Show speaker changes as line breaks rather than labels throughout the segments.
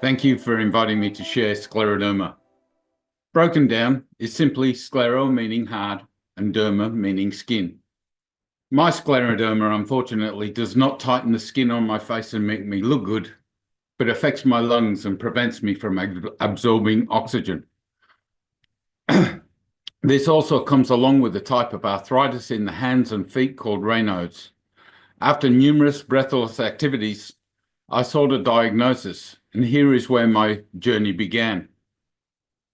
Thank you for inviting me to share Scleroderma. Broken down is simply sclero meaning hard and derma meaning skin. My scleroderma, unfortunately, does not tighten the skin on my face and make me look good, but affects my lungs and prevents me from absorbing oxygen. This also comes along with a type of arthritis in the hands and feet called Raynaud's. After numerous breathless activities, I sought a diagnosis, and here is where my journey began.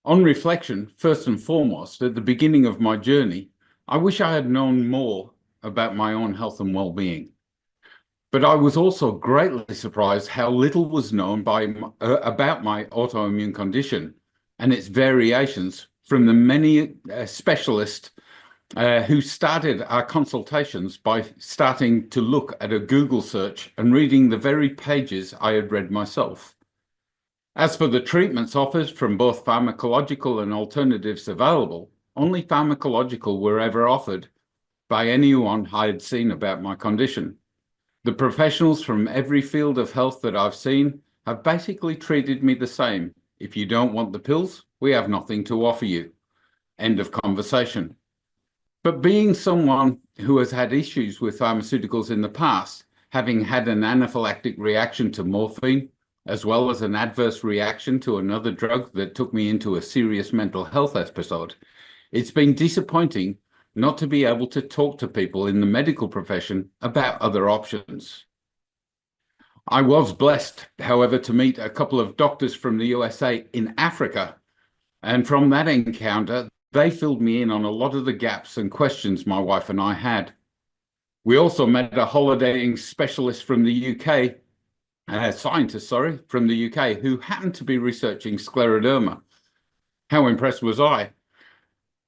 On reflection, first and foremost, at the beginning of my journey, I wish I had known more about my own health and well-being. But I was also greatly surprised how little was known about my autoimmune condition and its variations from the many specialists who started our consultations by starting to look at a Google search and reading the very pages I had read myself. As for the treatments offered from both pharmacological and alternatives available, only pharmacological were ever offered by anyone I had seen about my condition. The professionals from every field of health that I've seen have basically treated me the same. If you don't want the pills, we have nothing to offer you. End of conversation. But being someone who has had issues with pharmaceuticals in the past, having had an anaphylactic reaction to morphine, as well as an adverse reaction to another drug that took me into a serious mental health episode, it's been disappointing not to be able to talk to people in the medical profession about other options. I was blessed, however, to meet a couple of doctors from the USA in Africa, and from that encounter, they filled me in on a lot of the gaps and questions my wife and I had. We also met a holidaying specialist from the UK, scientist, from the UK, who happened to be researching scleroderma. How impressed was I?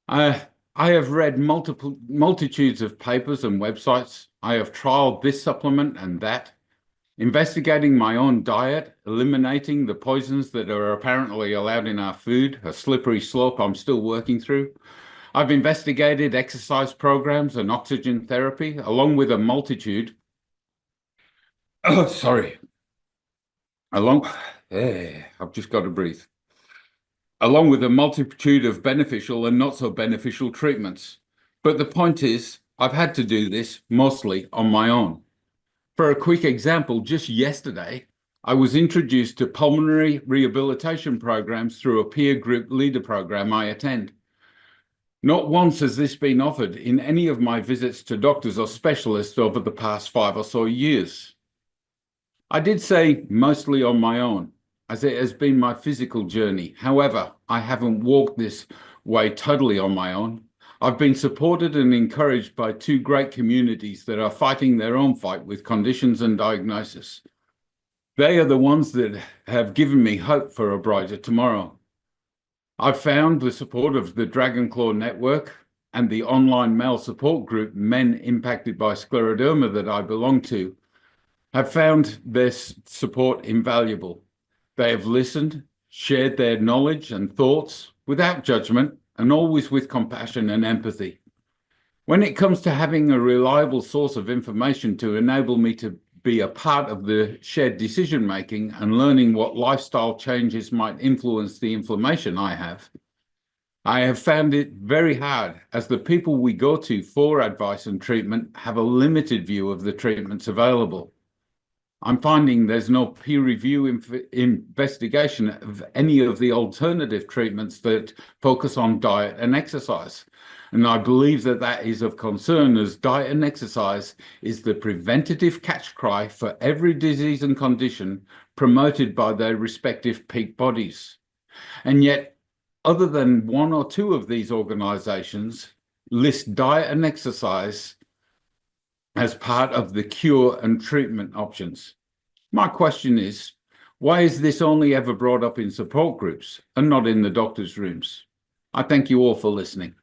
I have read multitudes of papers and websites. I have trialed this supplement and that, investigating my own diet, eliminating the poisons that are apparently allowed in our food, a slippery slope I'm still working through. I've investigated exercise programs and oxygen therapy, along with a multitude. I've just got to breathe. Along with a multitude of beneficial and not so beneficial treatments. But the point is, I've had to do this mostly on my own. For a quick example, just yesterday, I was introduced to pulmonary rehabilitation programs through a peer group leader program I attend. Not once has this been offered in any of my visits to doctors or specialists over the past 5 or so years. I did say mostly on my own, as it has been my physical journey. However, I haven't walked this way totally on my own. I've been supported and encouraged by 2 great communities that are fighting their own fight with conditions and diagnosis. They are the ones that have given me hope for a brighter tomorrow. I've found the support of the Dragon Claw Network and the online male support group Men Impacted by Scleroderma that I belong to have found their support invaluable. They have listened, shared their knowledge and thoughts without judgment, and always with compassion and empathy. When it comes to having a reliable source of information to enable me to be a part of the shared decision-making and learning what lifestyle changes might influence the inflammation I have found it very hard, as the people we go to for advice and treatment have a limited view of the treatments available. I'm finding there's no peer review investigation of any of the alternative treatments that focus on diet and exercise. And I believe that that is of concern, as diet and exercise is the preventative catch cry for every disease and condition promoted by their respective peak bodies. And yet, other than 1 or 2 of these organizations list diet and exercise as part of the cure and treatment options. My question is, why is this only ever brought up in support groups and not in the doctor's rooms? I thank you all for listening.